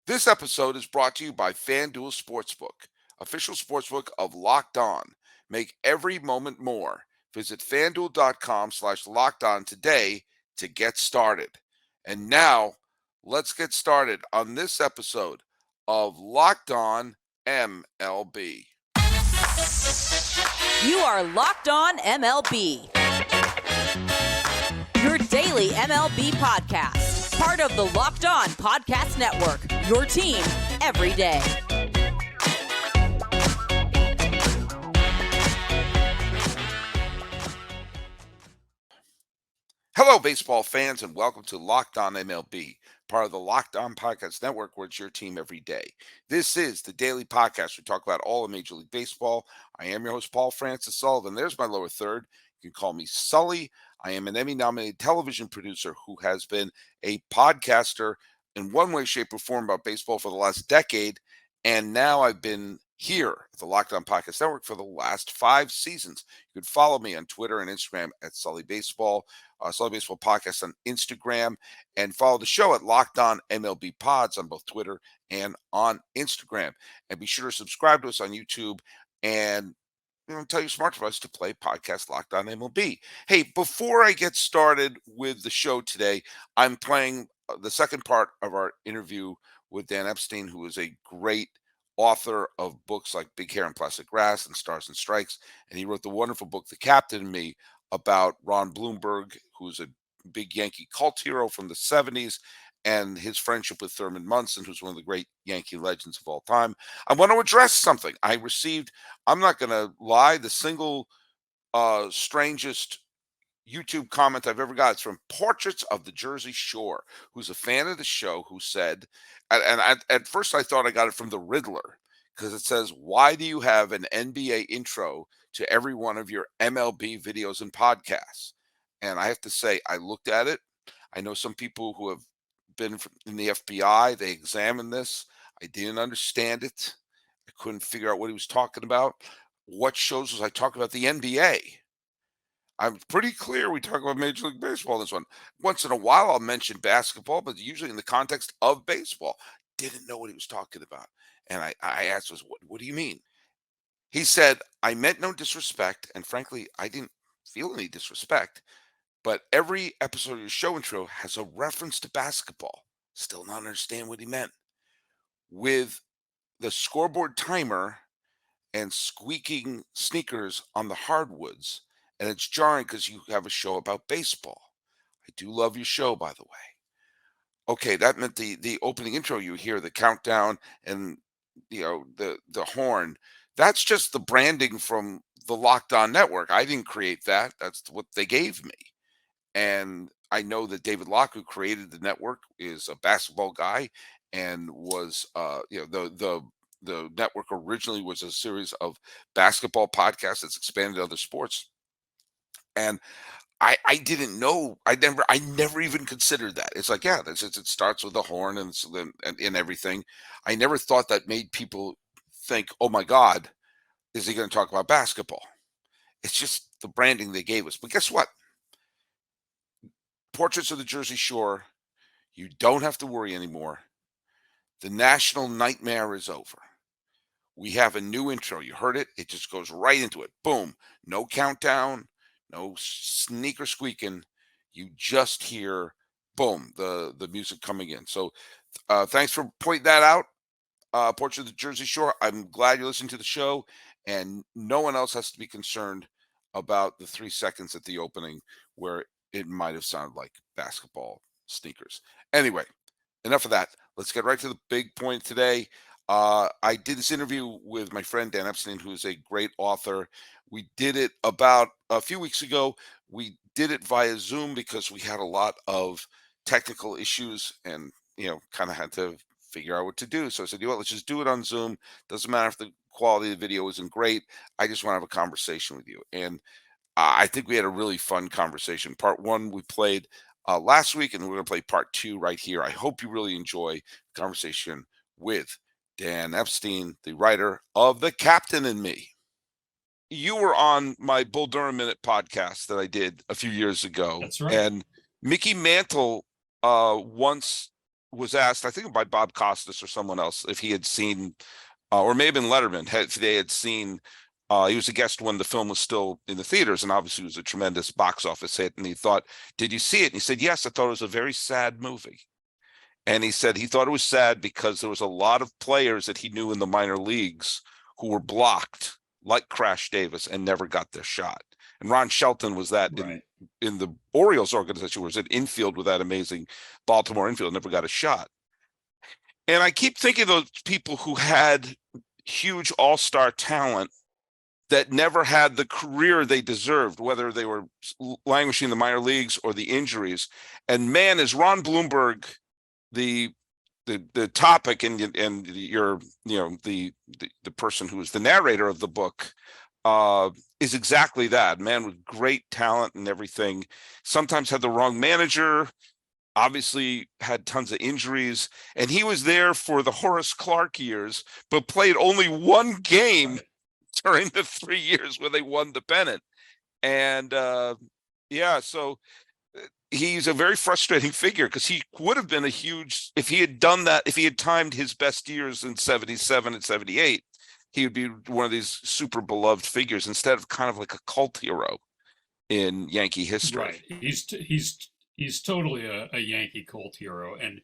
This episode is brought to you by FanDuel Sportsbook, official sportsbook of Locked On. Make every moment more. Visit fanduel.com/locked on today to get started. And now, let's get started on this episode of Locked On MLB. You are Locked On MLB, your daily MLB podcast, part of the Locked On Podcast Network, your team every day. Hello, baseball fans, and welcome to Locked On MLB, part of the Locked On Podcast Network, where it's your team every day. This is the daily podcast. We talk about all of Major League Baseball. I am your host, Paul Francis Sullivan. There's my lower third. You can call me Sully. I am an Emmy-nominated television producer who has been a podcaster in one way, shape, or form about baseball for the last decade, and now I've been here at the Locked On Podcast Network for the last 5 seasons. You can follow me on Twitter and Instagram at Sully Baseball Podcast on Instagram, and follow the show at Locked On MLB Pods on both Twitter and on Instagram. And be sure to subscribe to us on YouTube and tell your smart device to play podcast Locked On MLB. Hey, before I get started with the show today, I'm playing the second part of our interview with Dan Epstein, who is a great author of books like Big Hair and Plastic Grass and Stars and Strikes. And he wrote the wonderful book, The Captain and Me, about Ron Blomberg, who's a big Yankee cult hero from the 70s, and his friendship with Thurman Munson, who's one of the great Yankee legends of all time. I want to address something. I'm not going to lie, the single strangest YouTube comment I've ever got. It's from Portraits of the Jersey Shore, who's a fan of the show, who said, at first I thought I got it from the Riddler, because it says, "Why do you have an NBA intro to every one of your MLB videos and podcasts?" And I have to say, I looked at it. I know some people who have been in the FBI, they examined this. I didn't understand it. I couldn't figure out what he was talking about. What shows was I talking about? The NBA. I'm pretty clear we talk about Major League Baseball in this one. Once in a while, I'll mention basketball, but usually in the context of baseball. Didn't know what he was talking about. And I asked, what do you mean? He said, "I meant no disrespect, and frankly, I didn't feel any disrespect, but every episode of your show intro has a reference to basketball." Still not understand what he meant. With the scoreboard timer and squeaking sneakers on the hardwoods, and it's jarring because you have a show about baseball. I do love your show, by the way. Okay, that meant the opening intro, you hear the countdown and the horn. That's just the branding from the Locked On Network. I didn't create that. That's what they gave me. And I know that David Locke, who created the network, is a basketball guy and was the network originally was a series of basketball podcasts that's expanded to other sports. And I didn't know. I never even considered that. It's like, yeah, it starts with the horn and everything. I never thought that made people think, "Oh my God, is he going to talk about basketball?" It's just the branding they gave us. But guess what? Portraits of the Jersey Shore, you don't have to worry anymore. The national nightmare is over. We have a new intro. You heard it. It just goes right into it. Boom. No countdown, no sneaker squeaking. You just hear, boom, the music coming in. So thanks for pointing that out. Portrait of the Jersey Shore. I'm glad you're listening to the show, and no one else has to be concerned about the 3 seconds at the opening where it might have sounded like basketball sneakers. Anyway, enough of that. Let's get right to the big point today. I did this interview with my friend Dan Epstein, who is a great author. We did it about a few weeks ago. We did it via Zoom because we had a lot of technical issues and, kind of had to figure out what to do. So I said, let's just do it on Zoom. Doesn't matter if the quality of the video isn't great. I just want to have a conversation with you. And I think we had a really fun conversation. Part 1 we played last week, and we're going to play part 2 right here. I hope you really enjoy the conversation with Dan Epstein, the writer of The Captain and Me. You were on my Bull Durham Minute podcast that I did a few years ago. That's right. And Mickey Mantle once was asked, I think by Bob Costas or someone else, if he had seen, or maybe Letterman, if they had seen. He was a guest when the film was still in the theaters, and obviously it was a tremendous box office hit. And he thought, "Did you see it?" And he said, "Yes, I thought it was a very sad movie." And he said he thought it was sad because there was a lot of players that he knew in the minor leagues who were blocked, like Crash Davis, and never got their shot. And Ron Shelton was that Right. in the Orioles organization, was an infield with that amazing Baltimore infield, never got a shot. And I keep thinking of those people who had huge all-star talent that never had the career they deserved, whether they were languishing in the minor leagues or the injuries. And man, is Ron Blomberg the topic, and you're the person who is the narrator of the book, is exactly that man with great talent and everything. Sometimes had the wrong manager, obviously had tons of injuries, and he was there for the Horace Clarke years, but played only one game during the 3 years where they won the pennant. And so he's a very frustrating figure, because he would have been a huge, if he had done that, if he had timed his best years in 77 and 78, he would be one of these super beloved figures instead of kind of like a cult hero in Yankee history. Right. He's totally a Yankee cult hero, and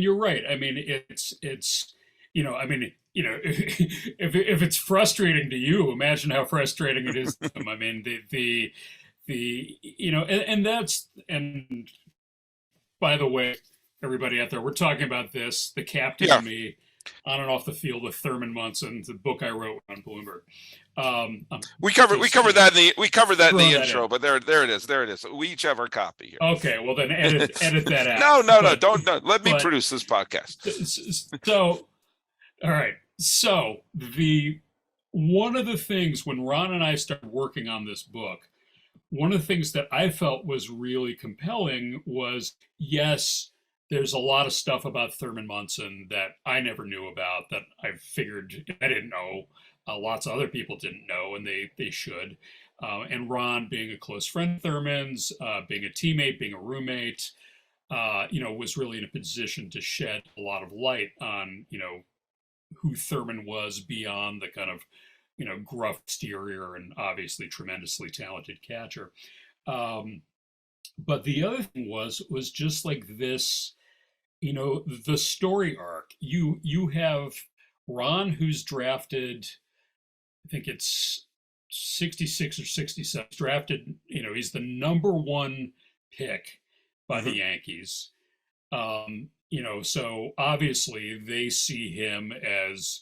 you're right. I mean, it's if it's frustrating to you, imagine how frustrating it is to them. I mean, and by the way, everybody out there, we're talking about this, The Captain and Me, on and off the field with Thurman Munson, the book I wrote on Bloomberg. We covered that in the intro, but there it is. We each have our copy here. Okay, well then edit that out. No, don't. Let me produce this podcast. So, all right. So one of the things when Ron and I started working on this book, one of the things that I felt was really compelling was, yes, there's a lot of stuff about Thurman Munson that I never knew about, that I figured I didn't know. Lots of other people didn't know, and they should. And Ron, being a close friend of Thurman's, being a teammate, being a roommate, was really in a position to shed a lot of light on, who Thurman was beyond the kind of, gruff exterior and obviously tremendously talented catcher. But the other thing was just like this, the story arc. You have Ron, who's drafted, I think it's 66 or 67, drafted, he's the number one pick by the Yankees. So obviously they see him as,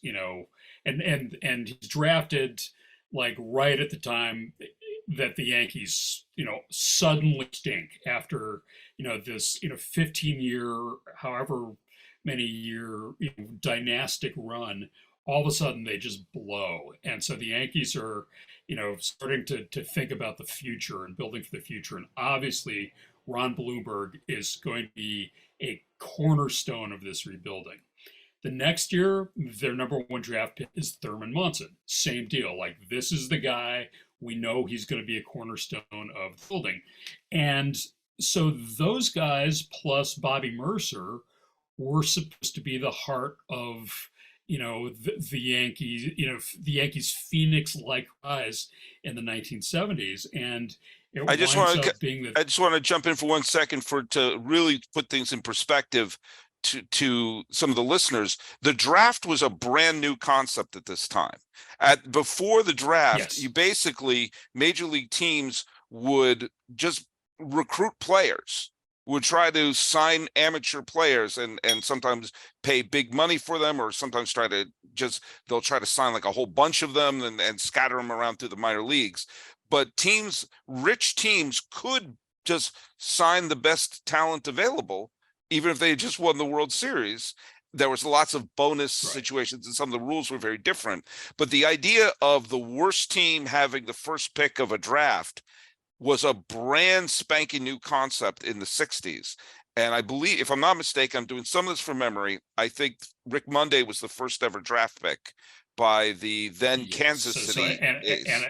and he's drafted like right at the time that the Yankees, suddenly stink after, this, 15-year, however many year dynastic run. All of a sudden they just blow. And so the Yankees are, starting to think about the future and building for the future. And obviously Ron Blomberg is going to be a cornerstone of this rebuilding. The next year, their number one draft pick is Thurman Munson. Same deal. Like, this is the guy. We know he's going to be a cornerstone of the building. And so those guys plus Bobby Mercer were supposed to be the heart of, the Yankees, the Yankees Phoenix-like rise in the 1970s. And I just want to jump in for 1 second to really put things in perspective to some of the listeners. The draft was a brand new concept at this time. Before the draft, yes, you basically, major league teams would just recruit players, would try to sign amateur players and sometimes pay big money for them, or sometimes they'll try to sign like a whole bunch of them and scatter them around through the minor leagues. But rich teams could just sign the best talent available, even if they had just won the World Series. There was lots of bonus situations, and some of the rules were very different. But the idea of the worst team having the first pick of a draft was a brand spanking new concept in the 60s. And I believe, if I'm not mistaken, I'm doing some of this from memory, I think Rick Monday was the first ever draft pick by the then Kansas City A's.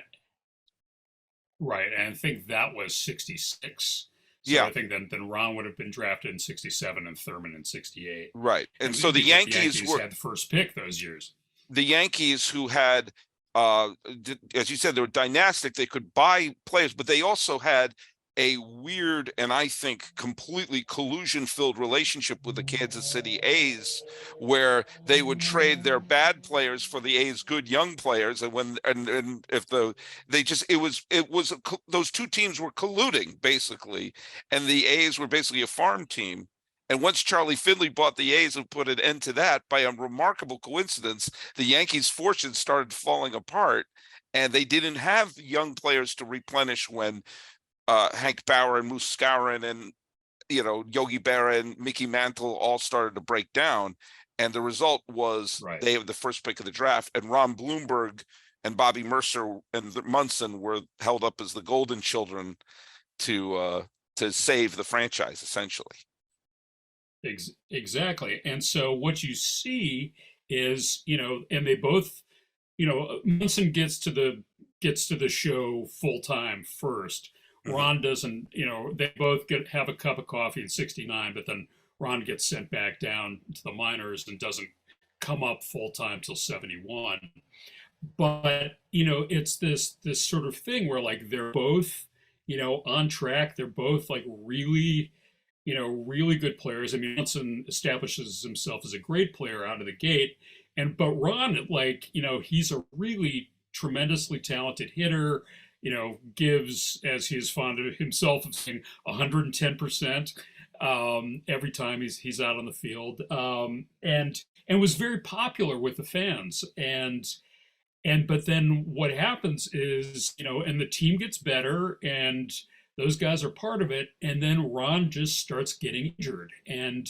Right, and I think that was 66. So Yeah, I think then Ron would have been drafted in 67 and Thurman in 68. right. And And so the because the Yankees Yankees were had the first pick those years. the Yankees who had, as you said, they were dynastic. They could buy players, but they also had a weird and I think completely collusion-filled relationship with the Kansas City A's, where they would trade their bad players for the A's good young players, and and if they just it was those two teams were colluding basically, and the A's were basically a farm team. And once Charlie Finley bought the A's and put an end to that, by a remarkable coincidence, the Yankees' fortunes started falling apart, and they didn't have young players to replenish when Hank Bauer and Moose Skowron and Yogi Berra and Mickey Mantle all started to break down. And the result was Right. they have the first pick of the draft, and Ron Blomberg and Bobby Mercer and Munson were held up as the golden children to save the franchise, essentially. Exactly. And so what you see is, and they both, Munson gets to the show full time first. Ron doesn't, they both have a cup of coffee in 69, but then Ron gets sent back down to the minors and doesn't come up full time till 71. But, it's this sort of thing where like they're both, on track. They're both like really good players. I mean, Munson establishes himself as a great player out of the gate, but Ron, like, he's a really tremendously talented hitter. Gives, as he is fond of himself of saying, 110% every time he's out on the field, and was very popular with the fans. But then what happens is, and the team gets better, and those guys are part of it, and then Ron just starts getting injured and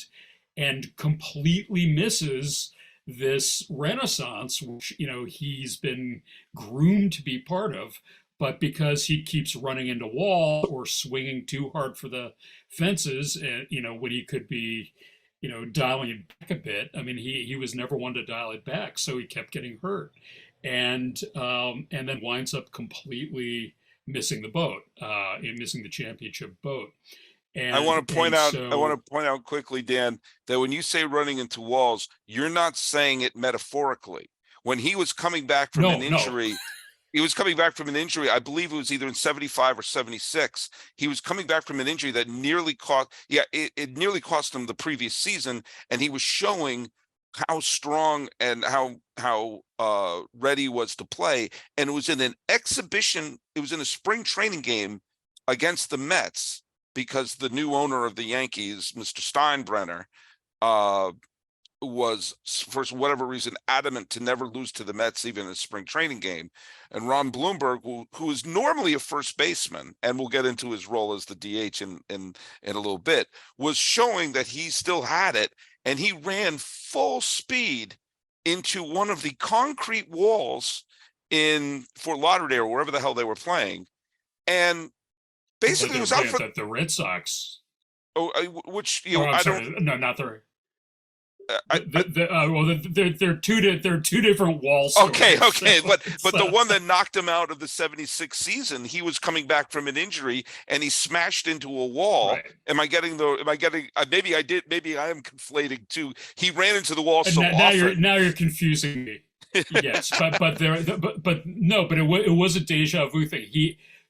completely misses this renaissance, which he's been groomed to be part of. But because he keeps running into walls or swinging too hard for the fences, and when he could be, dialing it back a bit. I mean, he was never one to dial it back, so he kept getting hurt, and then winds up completely missing the boat, in missing the championship boat. And I want to point so, out quickly, Dan, that when you say running into walls, you're not saying it metaphorically. When he was coming back from an injury. He was coming back from an injury. I believe it was either in 75 or 76. He was coming back from an injury that nearly cost, it nearly cost him the previous season. And he was showing how strong and how ready he was to play. And it was in an exhibition. It was in a spring training game against the Mets, because the new owner of the Yankees, Mr. Steinbrenner, was, for whatever reason, adamant to never lose to the Mets, even in a spring training game. And Ron Blomberg, who is normally a first baseman, and we'll get into his role as the DH in a little bit, was showing that he still had it, and he ran full speed into one of the concrete walls in Fort Lauderdale, or wherever the hell they were playing, and basically was out for the Red Sox. Oh, which I don't. No, not the. They're two different walls. Okay, but the one that knocked him out of the 76 season, he was coming back from an injury and he smashed into a wall. Right. Maybe I am conflating too. He ran into the wall now you're confusing me. Yes, but it was a deja vu thing.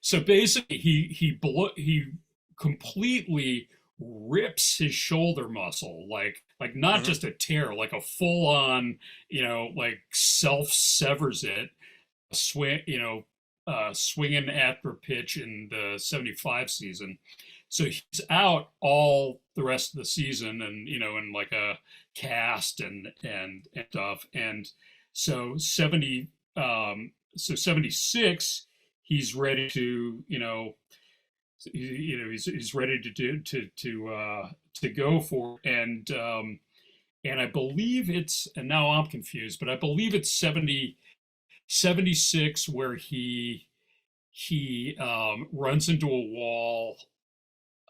So basically he completely rips his shoulder muscle, like not just a tear, like a full on, like self severs it, swinging after pitch in the 75 season. So he's out all the rest of the season, and in like a cast and stuff. And so 76, he's ready to, he's ready to go for, and I believe it's, and now I'm confused, but I believe it's 76 where he runs into a wall.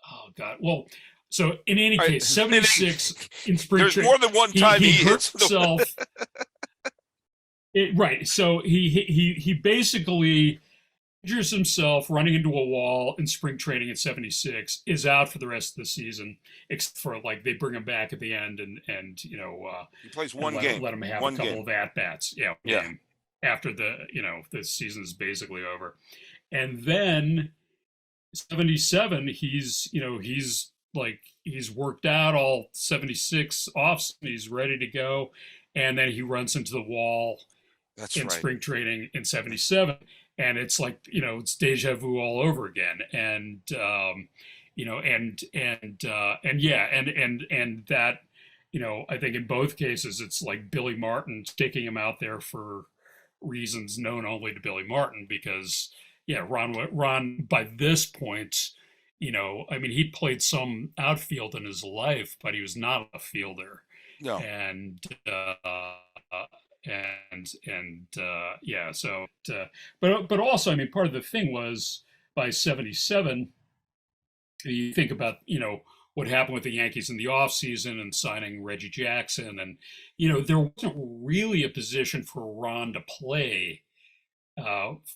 Oh God. Well, so in any case, 76 in spring there's more than one time he hurt himself. Right. So he basically injures himself running into a wall in spring training at 76, is out for the rest of the season, except for like they bring him back at the end and He plays and one game. let him have a One couple game. of at bats. Yeah, Yeah. game after the season is basically over, and then 77, he's worked out all 76 off, he's ready to go, and then he runs into the wall That's in right. spring training in 77, and it's like it's deja vu all over again. And and that, I think in both cases it's like Billy Martin sticking him out there for reasons known only to Billy Martin, because Ron by this point, I mean, he played some outfield in his life, but he was not a fielder. No. And yeah, so but also, I mean, part of the thing was by 77, you think about what happened with the Yankees in the offseason and signing Reggie Jackson, and there wasn't really a position for Ron to play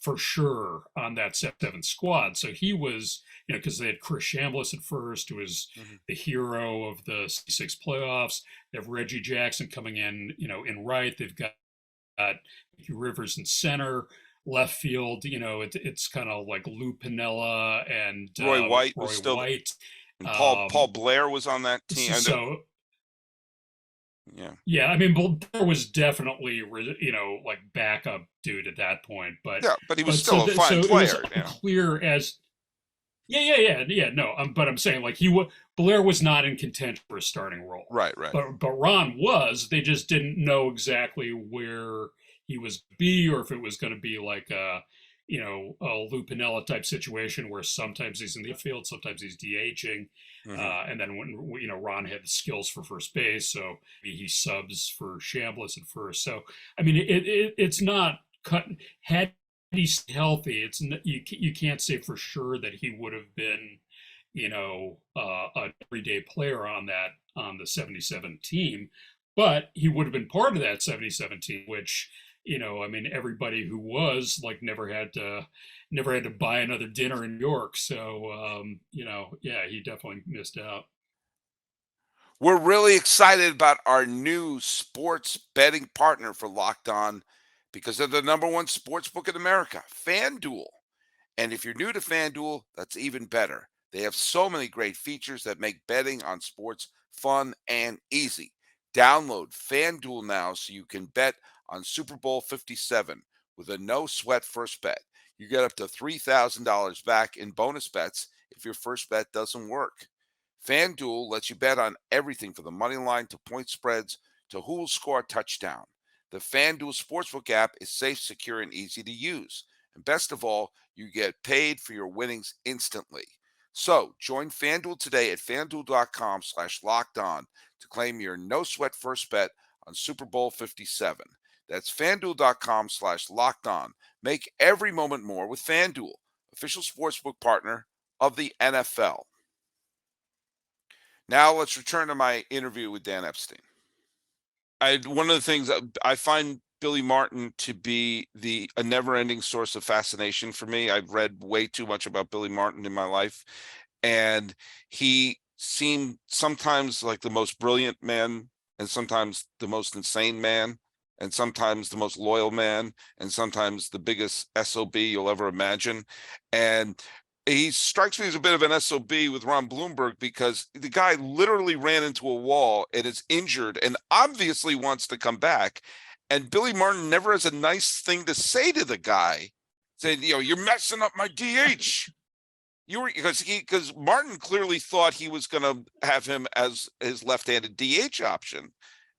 for sure on that 7 squad. So he was, because they had Chris Chambliss at first, who was the hero of the 6 playoffs. They have Reggie Jackson coming in, in right. They've got Rivers in center. Left field, it's kind of like Lou Piniella and Roy White Roy was still, White. and Paul Blair was on that team. So yeah. Yeah, I mean, Blair was definitely, like backup dude at that point, but Yeah, but he was still a fine player. It was clear as, yeah. No, but I'm saying like Blair was not in contention for a starting role. Right. But Ron was. They just didn't know exactly where he was going to be, or if it was going to be like a Lou Piniella type situation where sometimes he's in the field, sometimes he's DHing. And then when Ron had the skills for first base, so he subs for Chambliss at first. So I mean, it's not cut. Had he's healthy, it's you can't say for sure that he would have been an everyday player on the 77 team, but he would have been part of that 77 team, which I mean, everybody who was like never had to buy another dinner in New York. So, yeah, he definitely missed out. We're really excited about our new sports betting partner for Locked On because they're the #1 sports book in America, FanDuel. And if you're new to FanDuel, that's even better. They have so many great features that make betting on sports fun and easy. Download FanDuel now so you can bet on Super Bowl 57 with a no sweat first bet. You get up to $3,000 back in bonus bets if your first bet doesn't work. FanDuel lets you bet on everything from the money line to point spreads to who will score a touchdown. The FanDuel Sportsbook app is safe, secure, and easy to use. And best of all, you get paid for your winnings instantly. So join FanDuel today at FanDuel.com/lockedon to claim your no sweat first bet on Super Bowl 57. That's FanDuel.com/lockedon. Make every moment more with FanDuel, official sportsbook partner of the NFL. Now let's return to my interview with Dan Epstein. One of the things I find Billy Martin to be a never-ending source of fascination for me. I've read way too much about Billy Martin in my life, and he seemed sometimes like the most brilliant man, and sometimes the most insane man, and sometimes the most loyal man, and sometimes the biggest SOB you'll ever imagine. And he strikes me as a bit of an SOB with Ron Blomberg because the guy literally ran into a wall and is injured and obviously wants to come back. And Billy Martin never has a nice thing to say to the guy, saying, you're messing up my DH. Because Martin clearly thought he was going to have him as his left-handed DH option.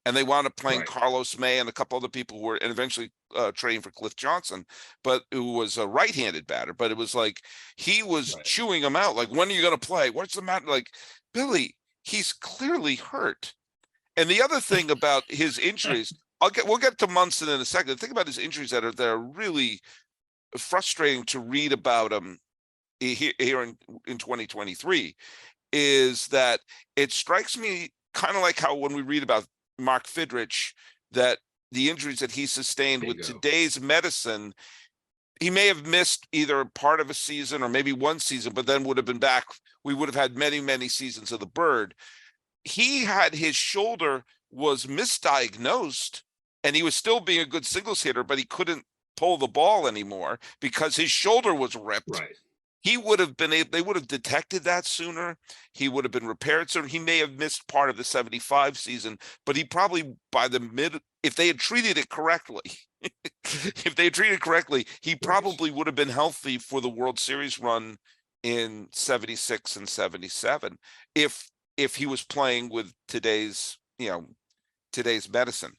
And they wound up playing Carlos May and a couple other people who were, and eventually trading for Cliff Johnson, but who was a right-handed batter. But it was like he was chewing him out. Like, when are you going to play? What's the matter? Like, Billy, he's clearly hurt. And the other thing about his injuries, we'll get to Munson in a second. The thing about his injuries that are really frustrating to read about him here in 2023 is that it strikes me kind of like how when we read about Mark Fidrich, that the injuries that he sustained with today's medicine, he may have missed either part of a season or maybe one season, but then would have been back. We would have had many, many seasons of the Bird. He had his shoulder was misdiagnosed and he was still being a good singles hitter, but he couldn't pull the ball anymore because his shoulder was ripped. Right. He would have been able, they would have detected that sooner. He would have been repaired sooner. He may have missed part of the 75 season, but he probably by the if they had treated it correctly, if they had treated it correctly, he probably would have been healthy for the World Series run in 76 and 77 if he was playing with today's medicine.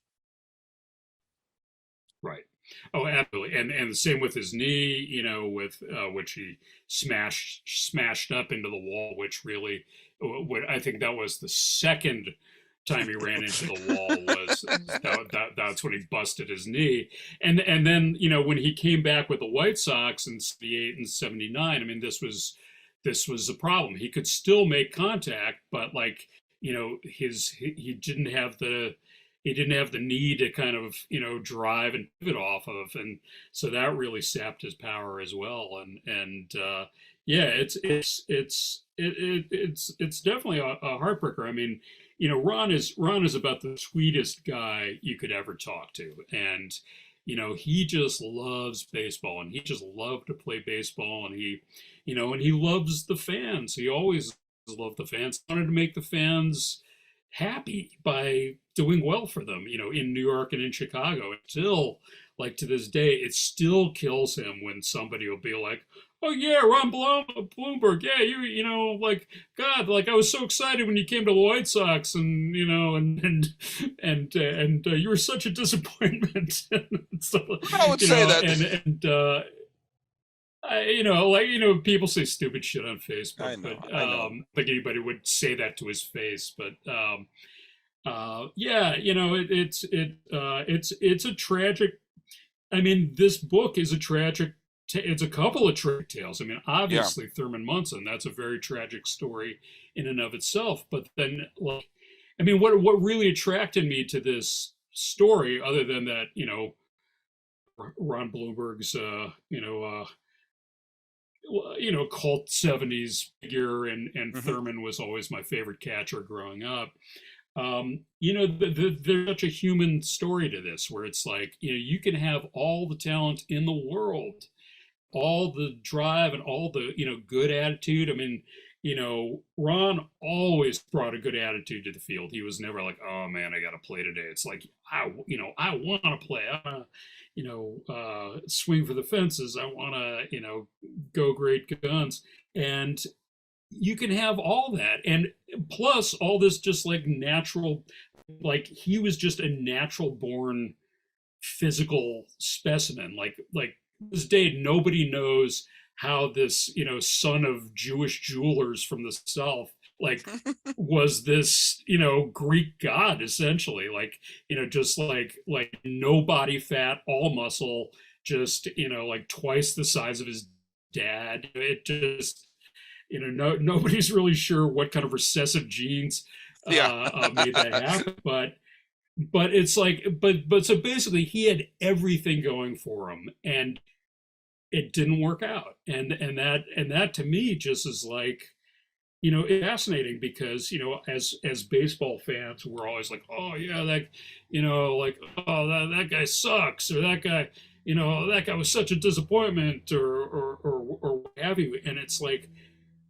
Right. Oh, absolutely. And the same with his knee, with which he smashed up into the wall, which really, what I think that was the second time he ran into the wall was that's when he busted his knee. And then, when he came back with the White Sox in 78 and 79, I mean, this was the problem. He could still make contact, but like, he didn't have the need to kind of drive and pivot off of, and so that really sapped his power as well. And yeah, it's definitely a heartbreaker. I mean, Ron is about the sweetest guy you could ever talk to, and he just loves baseball, and he just loved to play baseball, and he loves the fans. He always loved the fans. He wanted to make the fans happy by doing well for them, in New York and in Chicago. Until, like, to this day, it still kills him when somebody will be like, "Oh yeah, Ron Blomberg, yeah, like, God, like, I was so excited when you came to the White Sox, and and you were such a disappointment." And stuff, I would say that, people say stupid shit on Facebook, I know, but I know. like anybody would say that to his face. But yeah, it's a tragic. I mean, this book is a tragic. It's a couple of tragic tales. I mean, obviously Thurman Munson. That's a very tragic story in and of itself. But then, like, I mean, what really attracted me to this story, other than that, Ron Blomberg's, cult 70s figure, and Thurman was always my favorite catcher growing up. There's such a human story to this, where it's like, you can have all the talent in the world, all the drive, and all the, good attitude. I mean, Ron always brought a good attitude to the field. He was never like, "Oh man, I got to play today." It's like, I want to play. I want to, swing for the fences. I want to, go great guns. And you can have all that. And plus all this just like natural, like he was just a natural born physical specimen. Like this day, nobody knows how this, son of Jewish jewelers from the South, like, was this, Greek god, essentially. Like, just like no body fat, all muscle, just, like twice the size of his dad. It just, nobody's really sure what kind of recessive genes made that happen. But it's like, but so basically he had everything going for him, and it didn't work out. And that to me just is like, fascinating, because, as baseball fans, we're always like, "Oh yeah, that, like, oh, that guy sucks," or "That guy, that guy was such a disappointment," or what have you. And it's like,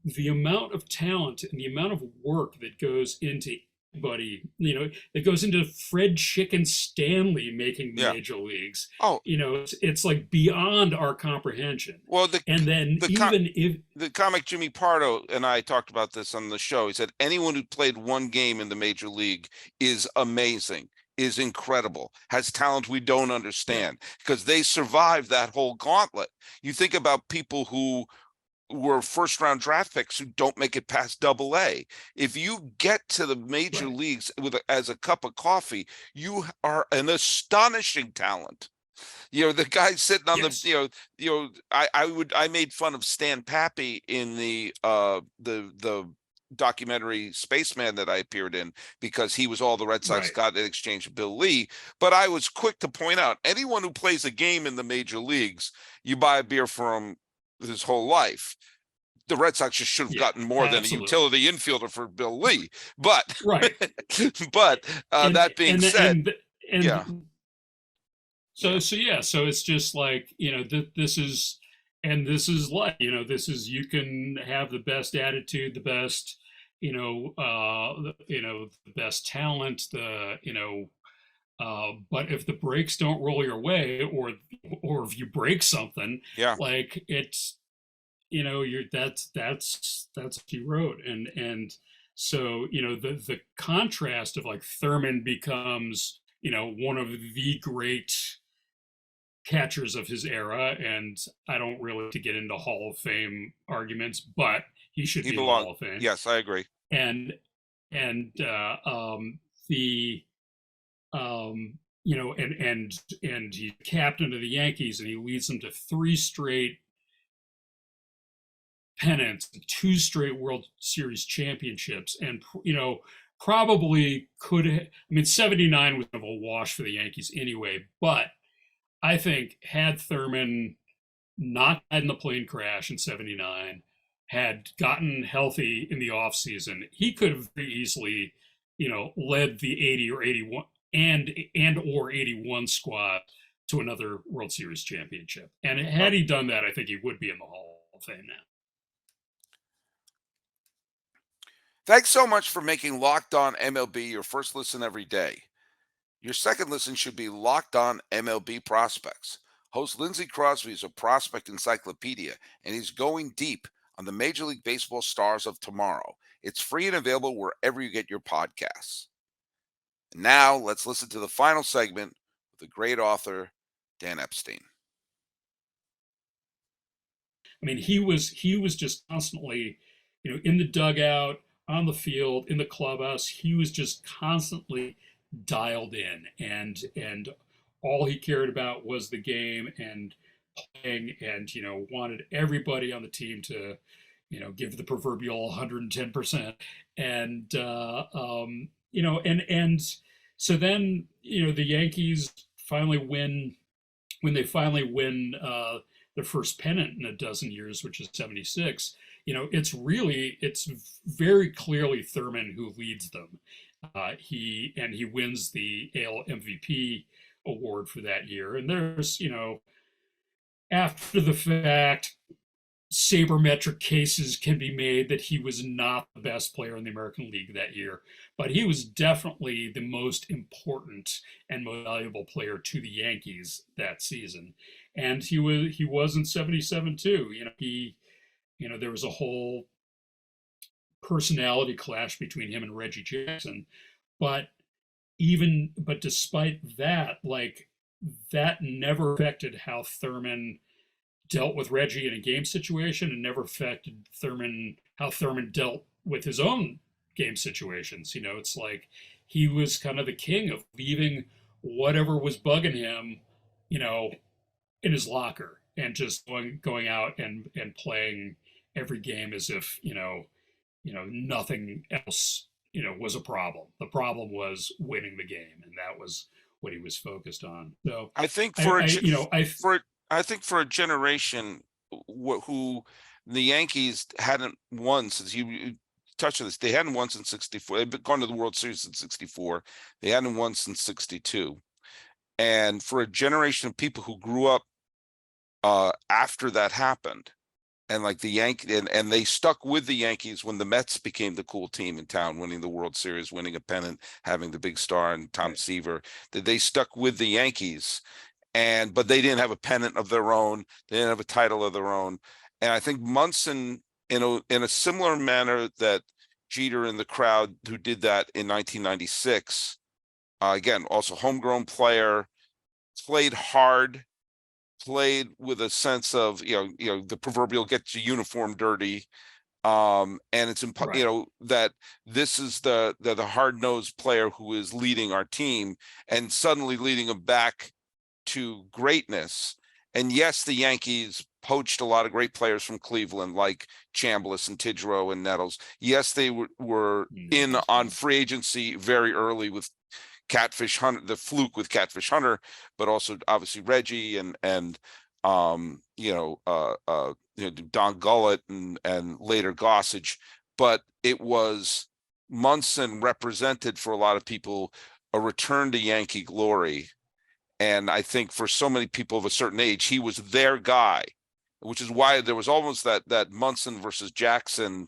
the amount of talent and the amount of work that goes into anybody, that goes into Fred Chicken Stanley making the major leagues. Oh, it's like beyond our comprehension. Well, if the comic Jimmy Pardo and I talked about this on the show, he said anyone who played one game in the major league is amazing, is incredible, has talent we don't understand, because they survived that whole gauntlet. You think about people who were first round draft picks who don't make it past Double-A. If you get to the major leagues as a cup of coffee, you are an astonishing talent. The guy sitting on I made fun of Stan Pappy in the documentary Spaceman that I appeared in, because he was all the Red Sox Right. got in exchange of Bill Lee. But I was quick to point out, anyone who plays a game in the major leagues, you buy a beer from his whole life. The Red Sox just should have Yeah, gotten more than a absolutely. utility infielder for Bill Lee. But Right. but And that being said, yeah. So it's just like, this is, like, you can have the best attitude, the best, the best talent, but if the breaks don't roll your way, or if you break something, Yeah. like it's, that's what you wrote. And so, the contrast of like Thurman becomes, one of the great catchers of his era, and I don't really to get into Hall of Fame arguments, but he should He be in the belonged. Hall of Fame. Yes, I agree. And the and he's captain of the Yankees, and he leads them to 3 straight pennants, 2 straight World Series championships, and probably could. I mean, 79 was kind of a wash for the Yankees anyway, but I think had Thurman not had in the plane crash in 79, had gotten healthy in the offseason, he could have very easily, led the 80 or 81 or 81 squad to another World Series championship. And had he done that, I think he would be in the Hall of Fame now. Thanks so much for making Locked On MLB your first listen every day. Your second listen should be Locked On MLB Prospects. Host Lindsey Crosby is a prospect encyclopedia, and he's going deep on the Major League Baseball stars of tomorrow. It's free and available wherever you get your podcasts. And now, let's listen to the final segment with the great author, Dan Epstein. I mean, he was just constantly, in the dugout, on the field, in the clubhouse. He was just constantly dialed in, and all he cared about was the game and playing, and wanted everybody on the team to give the proverbial 110%. And and so then the Yankees finally win, when they finally win their first pennant in a dozen years, which is 76. It's very clearly Thurman who leads them. He wins the AL MVP award for that year. And there's, after the fact, sabermetric cases can be made that he was not the best player in the American League that year, but he was definitely the most important and most valuable player to the Yankees that season. And he was in 77 too. There was a whole personality clash between him and Reggie Jackson, but despite that, like, that never affected how Thurman dealt with Reggie in a game situation, and never affected how Thurman dealt with his own game situations. It's like he was kind of the king of leaving whatever was bugging him, in his locker, and just going out and playing every game as if nothing else was a problem. The problem was winning the game, and that was what he was focused on. So I think for a generation who the Yankees hadn't won since you touched on this, they hadn't won since 64. They'd gone to the World Series in 64. They hadn't won since 62. And for a generation of people who grew up after that happened, and like the Yankee, and they stuck with the Yankees when the Mets became the cool team in town, winning the World Series, winning a pennant, having the big star and Tom Seaver, that they stuck with the Yankees. But they didn't have a pennant of their own. They didn't have a title of their own. And I think Munson, in a similar manner that Jeter and the crowd who did that in 1996, again, also homegrown player, played hard, played with a sense of the proverbial get your uniform dirty, and it's right. that this is the hard-nosed player who is leading our team, and suddenly leading them back to greatness. And yes, the Yankees poached a lot of great players from Cleveland, like Chambliss and Tidrow and Nettles. Yes, they were in on free agency very early with Catfish Hunter, the fluke with Catfish Hunter, but also obviously Reggie and Don Gullett and later Gossage. But it was Munson represented for a lot of people a return to Yankee glory. And I think for so many people of a certain age, he was their guy, which is why there was almost that Munson versus Jackson,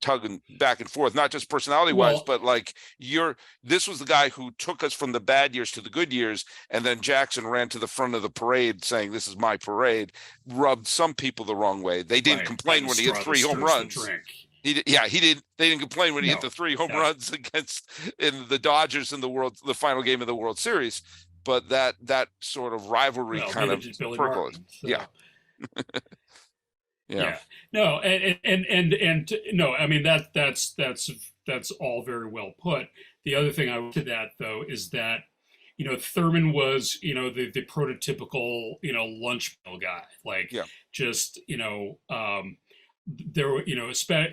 tugging back and forth, not just personality wise, but like this was the guy who took us from the bad years to the good years. And then Jackson ran to the front of the parade saying, "This is my parade," rubbed some people the wrong way. They didn't complain when he hit 3 home runs. He didn't. They didn't complain when he hit the 3 home runs against in the Dodgers in the final game of the World Series. But that sort of rivalry kind of percolated. So. Yeah. Yeah. No, and no, I mean that's all very well put. The other thing I would to that though is that Thurman was the prototypical lunch meal guy, like just there were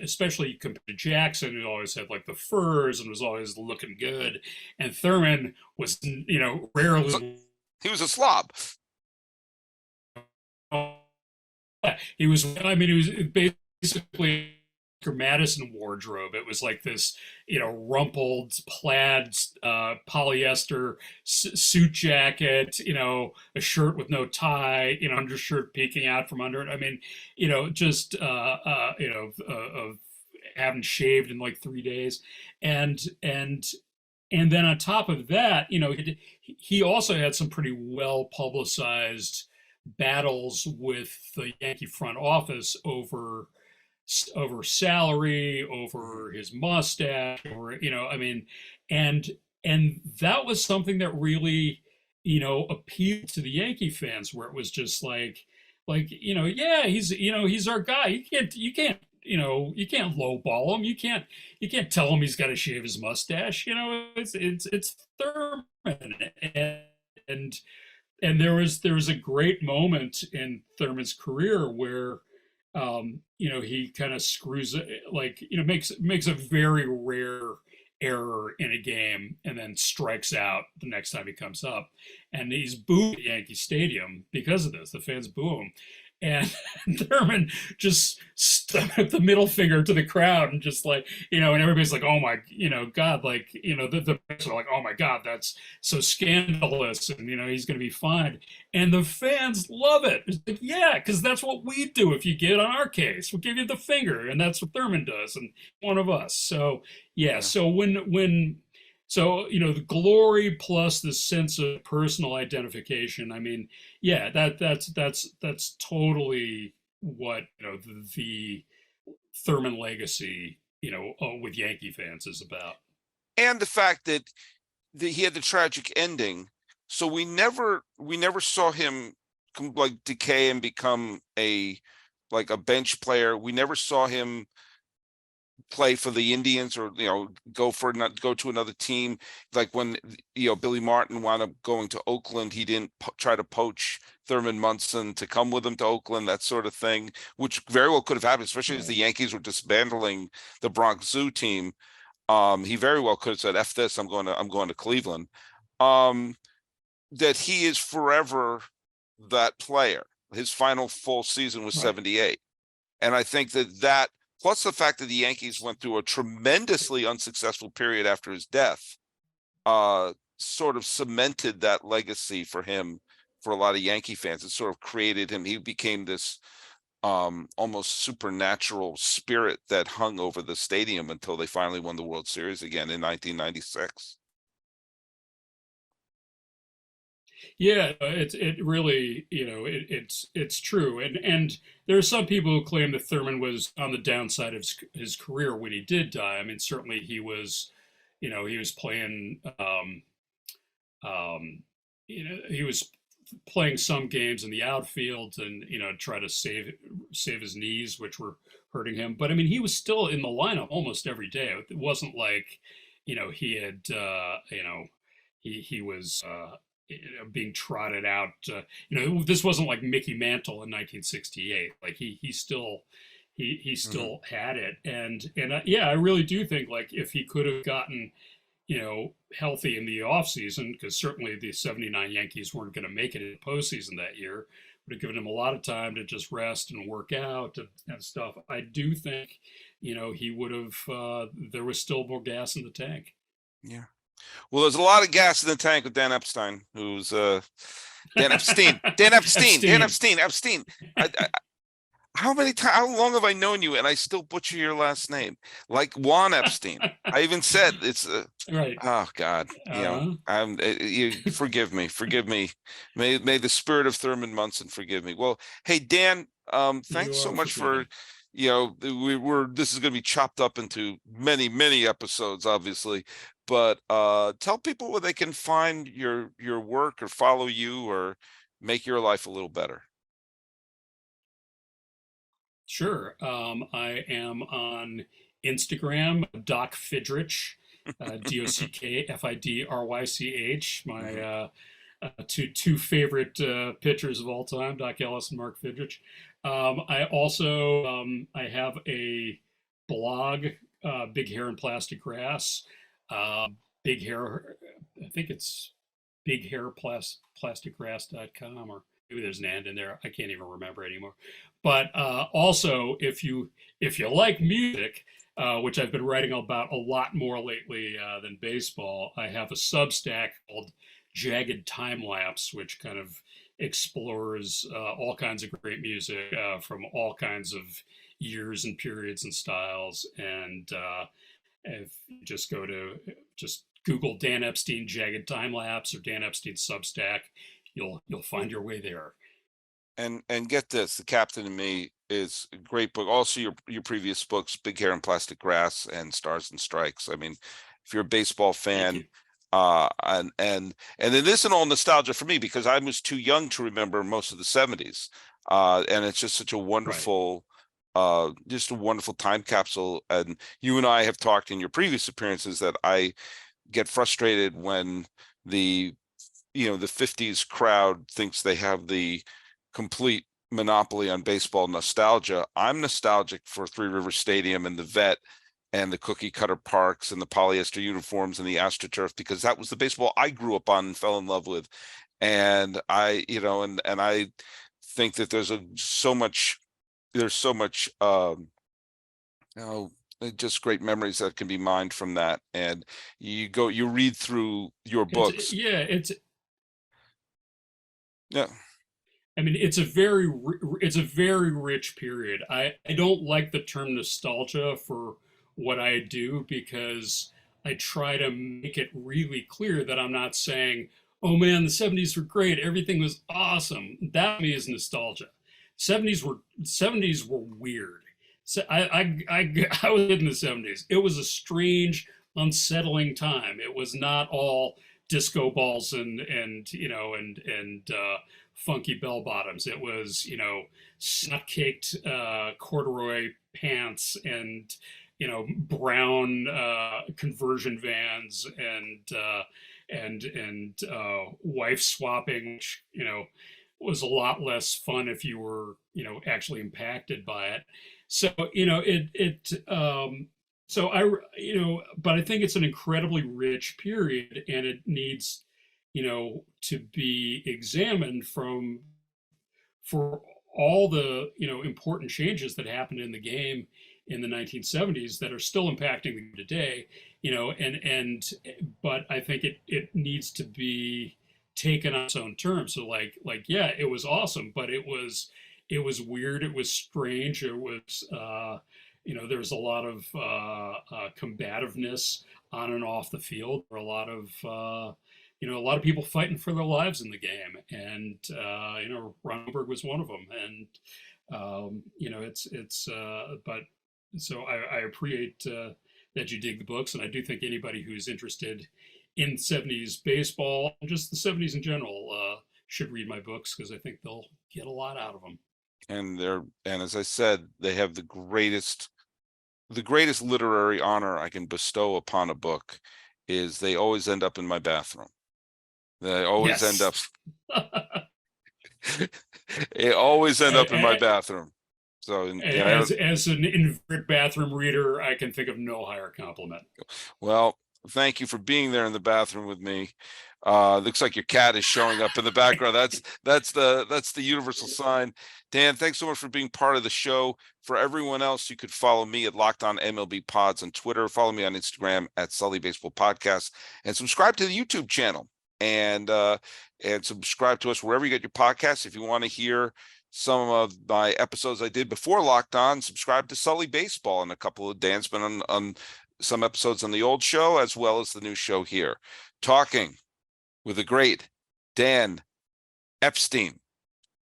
especially compared to Jackson, who always had like the furs and was always looking good, and Thurman was rarely he was a slob. He was basically Madison wardrobe. It was like this, rumpled plaid polyester suit jacket, a shirt with no tie, undershirt peeking out from under it. I mean, just haven't shaved in like 3 days, and then on top of that, he also had some pretty well publicized battles with the Yankee front office over salary, over his mustache, and that was something that really, appealed to the Yankee fans, where it was just like, he's our guy. You can't lowball him. You can't tell him he's got to shave his mustache. It's Thurman, and there was a great moment in Thurman's career where, he kind of screws it, like, makes a very rare error in a game and then strikes out the next time he comes up. And he's booed at Yankee Stadium because of this. The fans boo him. And Thurman just stuck the middle finger to the crowd and just like, and everybody's like, oh my, God, like, the fans are like, oh my God, that's so scandalous. And, he's going to be fined. And the fans love it. It's like, yeah, because that's what we do if you get on our case. We'll give you the finger. And that's what Thurman does. And one of us. So, yeah. So So, the glory plus the sense of personal identification. I mean, yeah, that's totally what, the Thurman legacy, with Yankee fans is about. And the fact that he had the tragic ending. So we never saw him like decay and become a bench player. We never saw him play for the Indians or go to another team. Like when Billy Martin wound up going to Oakland, he didn't try to poach Thurman Munson to come with him to Oakland, that sort of thing, which very well could have happened, especially as the Yankees were dismantling the Bronx Zoo team. He very well could have said, "F this, I'm going to Cleveland." That he is forever that player. His final full season was 78, and I think that plus the fact that the Yankees went through a tremendously unsuccessful period after his death, sort of cemented that legacy for him, for a lot of Yankee fans. It sort of created him. He became this almost supernatural spirit that hung over the stadium until they finally won the World Series again in 1996. Yeah, it really, it's true, and there are some people who claim that Thurman was on the downside of his career when he did die. I mean, certainly he was playing, he was playing some games in the outfield and try to save his knees, which were hurting him. But I mean, he was still in the lineup almost every day. It wasn't like he had he was being trotted out. This wasn't like Mickey Mantle in 1968. Like he still he Hmm. still had it, and yeah, I really do think like if he could have gotten healthy in the offseason, because certainly the 79 Yankees weren't going to make it in the postseason that year, would have given him a lot of time to just rest and work out and stuff. I do think, he would have, there was still more gas in the tank. Yeah. Well, there's a lot of gas in the tank with Dan Epstein, who's Dan Epstein, Dan Epstein, Dan Epstein. Epstein, Epstein. How many times? How long have I known you, and I still butcher your last name, like Juan Epstein? I even said it's Right. oh God, Uh, you forgive me, forgive me. May the spirit of Thurman Munson forgive me. Well, hey Dan, you thanks so are much for forgiven. this is going to be chopped up into many episodes, obviously, but tell people where they can find your work or follow you or make your life a little better. Sure. I am on Instagram, Doc Fidrich, DOCKFIDRYCH. My Hmm. two favorite pitchers of all time, Doc Ellis and Mark Fidrich. I also I have a blog, Big Hair and Plastic Grass. Uh, Big Hair, I think it's bighairplasticgrass.com, or maybe there's an and in there. I can't even remember anymore. But also, if you like music, which I've been writing about a lot more lately than baseball, I have a Substack called Jagged Time Lapse, which kind of explores all kinds of great music from all kinds of years and periods and styles. And if you just go to just Google Dan Epstein Jagged Time Lapse or Dan Epstein Substack, you'll find your way there. And get this, The Captain and Me is a great book. Also, your previous books, Big Hair and Plastic Grass and Stars and Strikes. I mean, if you're a baseball Thank fan, you. and it isn't all nostalgia for me because I was too young to remember most of the 70s. And it's just such a Right. wonderful just a wonderful time capsule. And you and I have talked in your previous appearances that I get frustrated when the the 50s crowd thinks they have the complete monopoly on baseball nostalgia. I'm nostalgic for Three River Stadium and the Vet and the cookie cutter parks and the polyester uniforms and the AstroTurf because that was the baseball I grew up on and fell in love with. And and I think that there's so much you know just great memories that can be mined from that. And you read through your It's books. yeah, it's Yeah. I mean, it's a very rich period. I don't like the term nostalgia for what I do because I try to make it really clear that I'm not saying, "Oh man, the '70s were great. Everything was awesome." That to me is nostalgia. '70s were weird. So I was in the '70s. It was a strange, unsettling time. It was not all disco balls and funky bell bottoms. It was, snot caked corduroy pants and, brown conversion vans and wife swapping, which, was a lot less fun if you were, actually impacted by it. So, so but I think it's an incredibly rich period and it needs to be examined for all the important changes that happened in the game in the 1970s that are still impacting the game today. But I think it needs to be taken on its own terms. So yeah, it was awesome, but it was weird, it was strange, it was there's a lot of combativeness on and off the field. There were a lot of people fighting for their lives in the game, and Ron Blomberg was one of them. And but so I appreciate that you dig the books, and I do think anybody who's interested in '70s baseball and just the '70s in general should read my books because I think they'll get a lot out of them. And as I said, they have the greatest literary honor I can bestow upon a book is they always end up in my bathroom. They always end up. Yes. They always end up in my A- bathroom. So as an inverted bathroom reader, I can think of no higher compliment. well, thank you for being there in the bathroom with me. Looks like your cat is showing up in the background. That's the universal sign. Dan, thanks so much for being part of the show. For everyone else, you could follow me at Locked On MLB Pods on Twitter. Follow me on Instagram at Sully Baseball Podcast, and subscribe to the YouTube channel. And subscribe to us wherever you get your podcasts. If you want to hear some of my episodes I did before Locked On, subscribe to Sully Baseball, and a couple of Dan's been on some episodes on the old show as well as the new show here, talking with the great Dan Epstein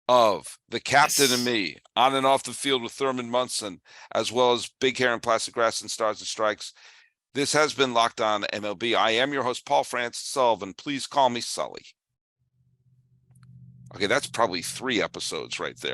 of The Captain and Me, on and off the field with Thurman Munson, as well as Big Hair and Plastic Grass and Stars and Strikes. This has been Locked On MLB. I am your host, Paul Francis Sullivan. Please call me Sully. Okay, that's probably 3 episodes right there.